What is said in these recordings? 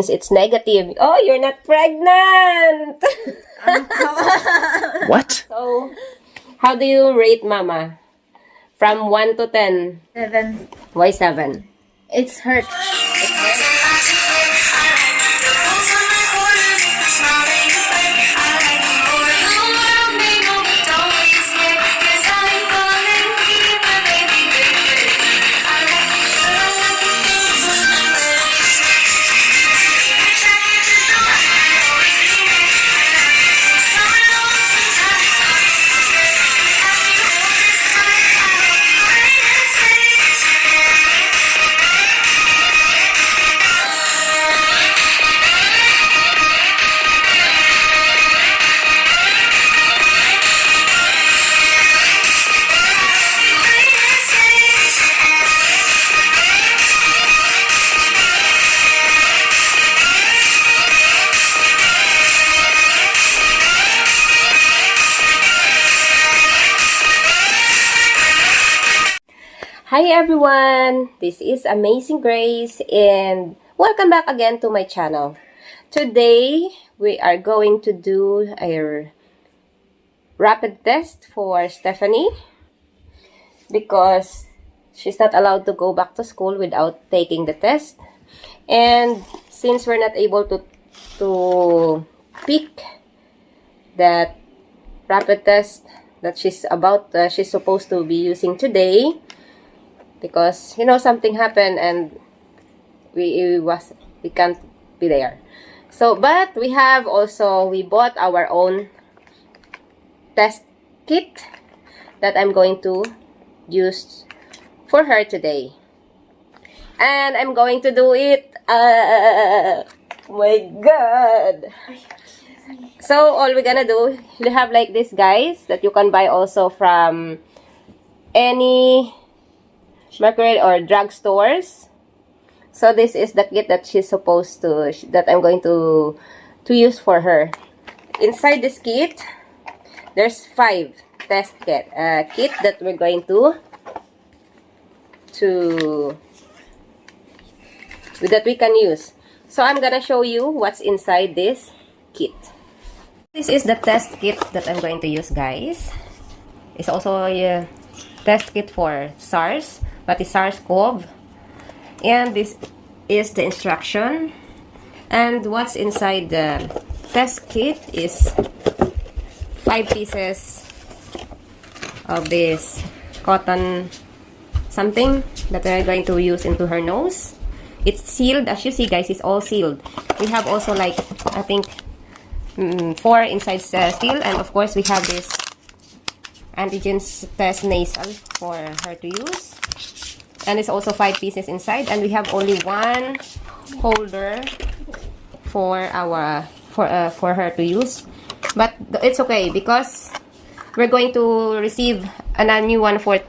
it's negative. Oh, you're not pregnant! What? So, how do you rate Mama? From 1 to 10. 7. Why 7? It's hurt. Hi everyone! This is Amazing Grace and welcome back again to my channel. Today, we are going to do a rapid test for Stephanie because she's not allowed to go back to school without taking the test. And since we're not able to pick that rapid test that she's supposed to be using today, because you know something happened and we can't be there. So but we bought our own test kit that I'm going to use for her today, and I'm going to do it. My God! So all we're gonna do, we have like this, guys, that you can buy also from any Mercury or drug stores. So this is the kit that that I'm going to use for her. Inside this kit, there's 5 test kit that we're going that we can use. So I'm gonna show you what's inside this kit. This is the test kit that I'm going to use, guys. It's also a test kit for SARS, but it's SARS-CoV. And this is the instruction. And what's inside the test kit is 5 pieces of this cotton something that we're going to use into her nose. It's sealed. As you see, guys, it's all sealed. We have also like, I think, 4 inside seal. And of course, we have this antigen test nasal for her to use. And it's also 5 pieces inside, and we have only 1 holder for her to use. But it's okay because we're going to receive a new one for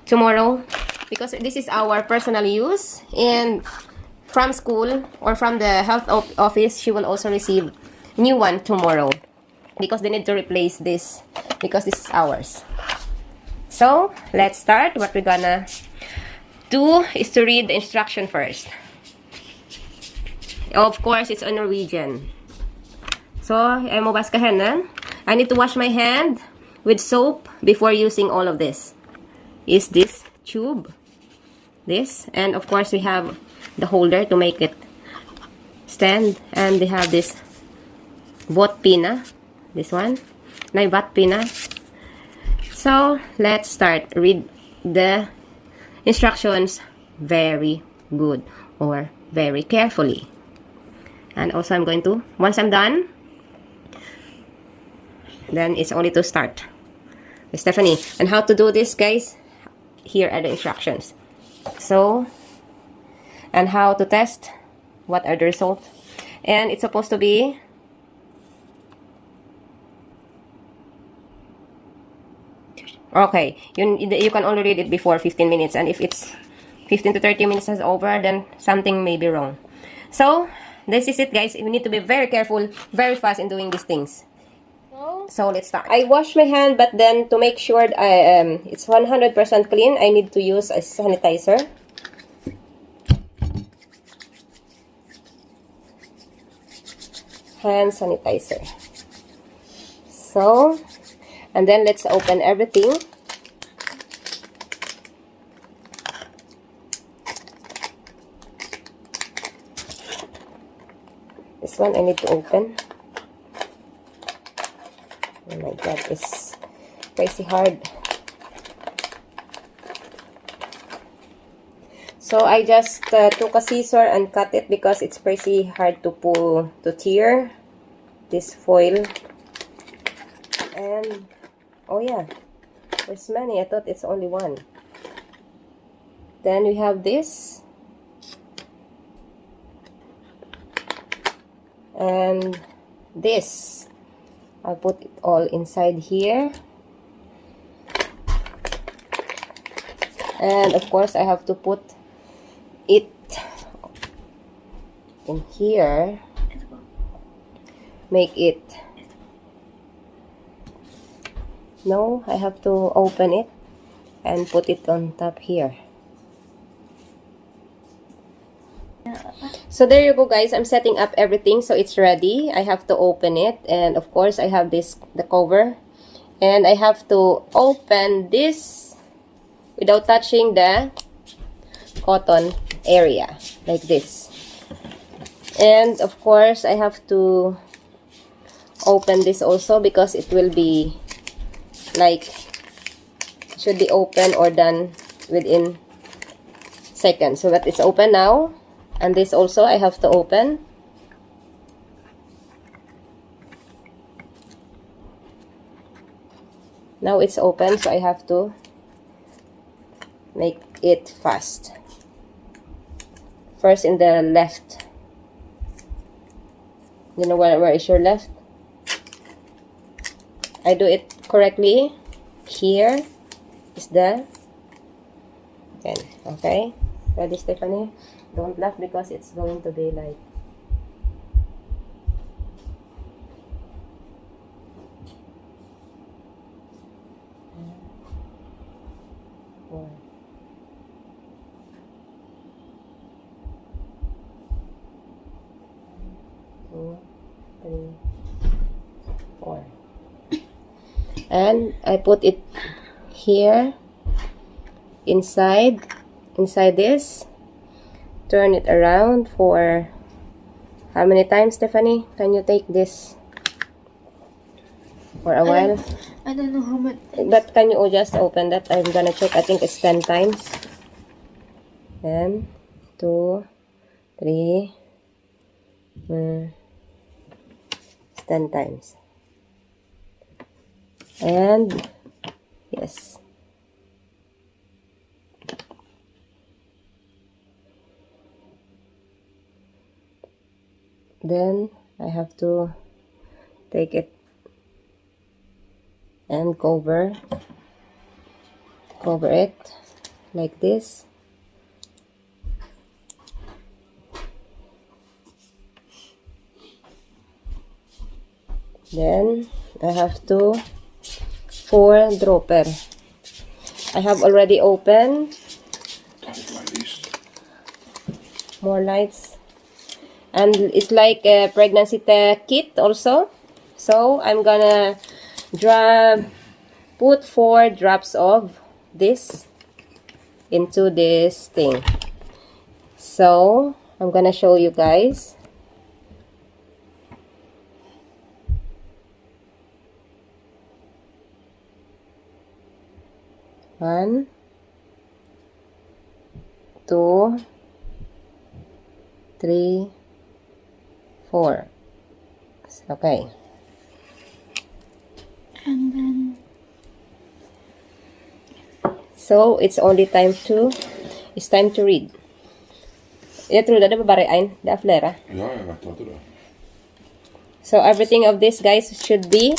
tomorrow, because this is our personal use, and from school or from the health office she will also receive new one tomorrow because they need to replace this because this is ours. So let's start. What we're gonna do is to read the instruction first. Of course, it's on Norwegian. So, jeg må vaske hendene. I need to wash my hand with soap before using all of this. Is this tube. This. And of course, we have the holder to make it stand. And they have this botpina. This one. Botpina. So, let's start. Read the instructions very good or very carefully. And also I'm going to, once I'm done, then it's only to start with Stephanie. And how to do this, guys, here are the instructions. So, and how to test, what are the results. And it's supposed to be okay, you can only read it before 15 minutes. And if it's 15 to 30 minutes is over, then something may be wrong. So, this is it, guys. We need to be very careful, very fast in doing these things. So, let's start. I wash my hand, but then to make sure it's 100% clean, I need to use a sanitizer. hand sanitizer. So, and then let's open everything. This one I need to open. Oh my god, it's crazy hard. So I just took a scissor and cut it because it's crazy hard to pull, to tear this foil. And oh yeah, there's many. I thought it's only one. Then we have this. And this. I'll put it all inside here. And of course I have to put it in here. Make it. No, I have to open it and put it on top here. So there you go, guys. I'm setting up everything so it's ready. I have to open it, and of course I have this, the cover, and I have to open this without touching the cotton area like this. And of course I have to open this also because it will be like, should be open or done within seconds. So that it's open now. And this also I have to open. Now it's open, so I have to make it fast. First in the left. You know where is your left? I do it correctly. Here is the okay. Ready, Stephanie? Don't laugh because it's going to be like four. Two, three, four. And I put it here inside this. Turn it around for how many times, Stephanie? Can you take this for a while? I don't know how much. But can you just open that? I'm gonna check. I think it's 10 times. 1, 2, 3. It's 10 times. And yes. Then I have to take it and cover it like this. Then I have to 4 dropper. I have already opened. More lights. And it's like a pregnancy kit also. So I'm gonna put 4 drops of this into this thing. So I'm gonna show you guys. One, 2, 3, 4. Okay. And then so it's only time to read. Jag tror det var bara en, det är flera. Ja, jag vet inte det. So everything of this, guys, should be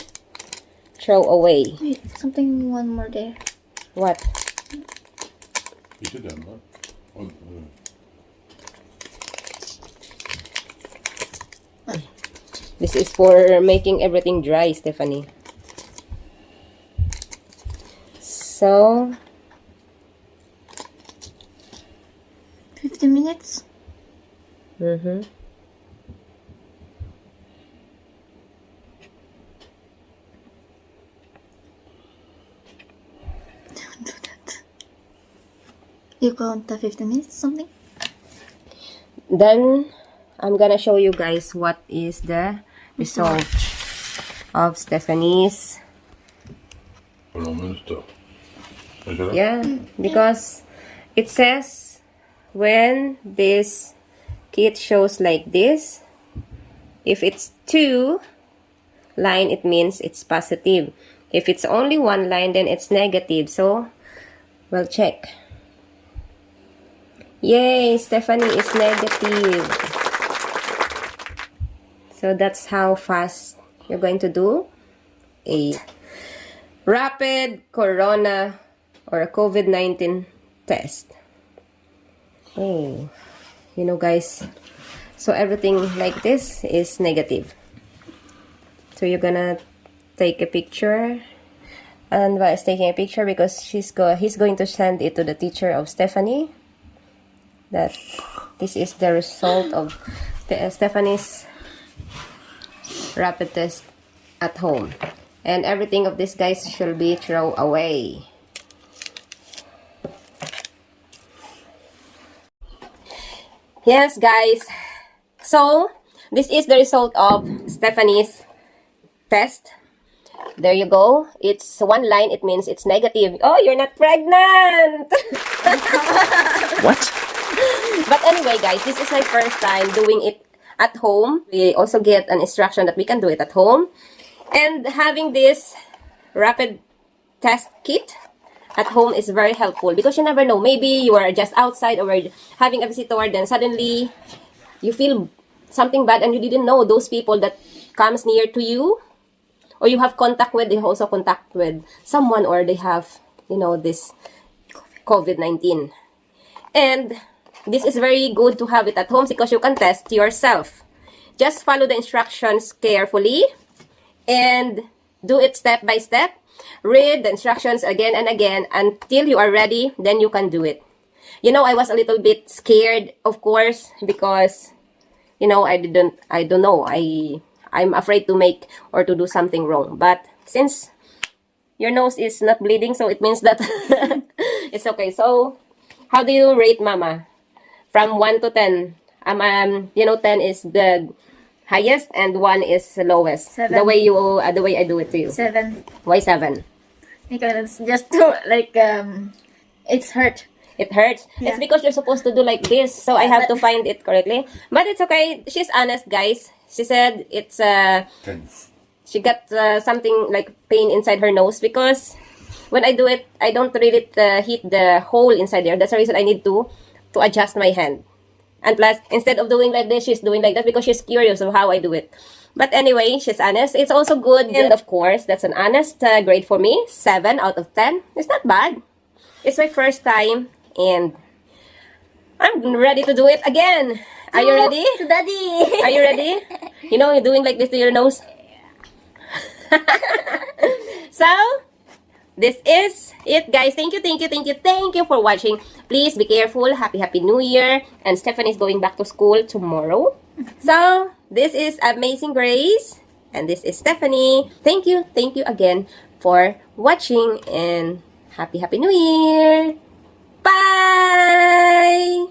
throw away. wait, something one more there. What? Inte den va? This is for making everything dry, Stephanie. So 50 minutes. You count the 15 minutes something? Then, I'm gonna show you guys what is the result of Stephanie's. Hur lång minut då? Är det det? Yeah, because it says when this kit shows like this, if it's 2 line, it means it's positive. If it's only 1 line, then it's negative. So, we'll check. Yay, Stephanie is negative. So that's how fast you're going to do a rapid corona or a COVID-19 test. Oh, you know guys, so everything like this is negative. So you're gonna take a picture, and Va is taking a picture because he's going to send it to the teacher of Stephanie, that this is the result of Stephanie's rapid test at home. And everything of this, guys, should be thrown away. Yes, guys. So, this is the result of Stephanie's test. There you go. It's 1 line. It means it's negative. Oh, you're not pregnant! What? But anyway, guys, this is my first time doing it at home. We also get an instruction that we can do it at home. And having this rapid test kit at home is very helpful because you never know. Maybe you are just outside or having a visitor, then suddenly you feel something bad and you didn't know those people that comes near to you, or you have contact with, they also contact with someone, or they have, you know, this COVID-19. And this is very good to have it at home because you can test yourself. Just follow the instructions carefully and do it step by step. Read the instructions again and again until you are ready, then you can do it. You know, I was a little bit scared, of course, because, you know, I don't know. I'm afraid to make or to do something wrong. But since your nose is not bleeding, so it means that it's okay. So, how do you rate Mama? From 1 to 10. You know, 10 is the highest and 1 is the lowest. 7. The way I do it to you. 7. Why 7? Because it's just too, like, it's hurt. It hurts. Yeah. It's because you're supposed to do like this, so I have to find it correctly. But it's okay. She's honest, guys. She said it's Tense. she got something like pain inside her nose because when I do it, I don't really hit the hole inside there. That's the reason I need to adjust my hand. And plus, instead of doing like this, she's doing like that because she's curious of how I do it. But anyway, she's honest. It's also good. And of course, that's an honest grade for me. 7 out of 10. It's not bad. It's my first time and I'm ready to do it again. Are you ready? To Daddy! Are you ready? You know, you're doing like this to your nose. So, this is it, guys. Thank you for watching. Please be careful. Happy New Year. And Stephanie's going back to school tomorrow. So, this is Amazing Grace. And this is Stephanie. Thank you again for watching. And Happy New Year. Bye!